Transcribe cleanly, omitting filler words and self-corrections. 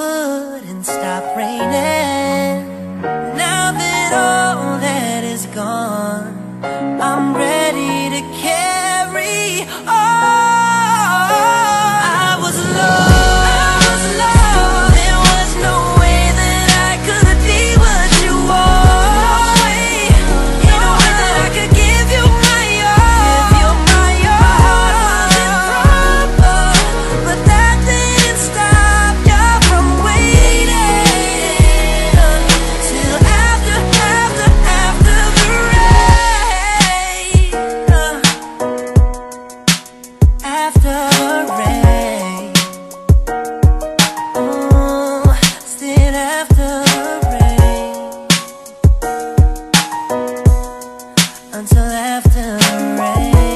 wouldn't stop raining. Now that all that is gone, I'm ready to carry on. I was lost, there was no way that I could be what you want. No way that I could give you my all. But that didn't stop you from waiting till after the rain. After the rain, oh, still after the rain, until after the rain.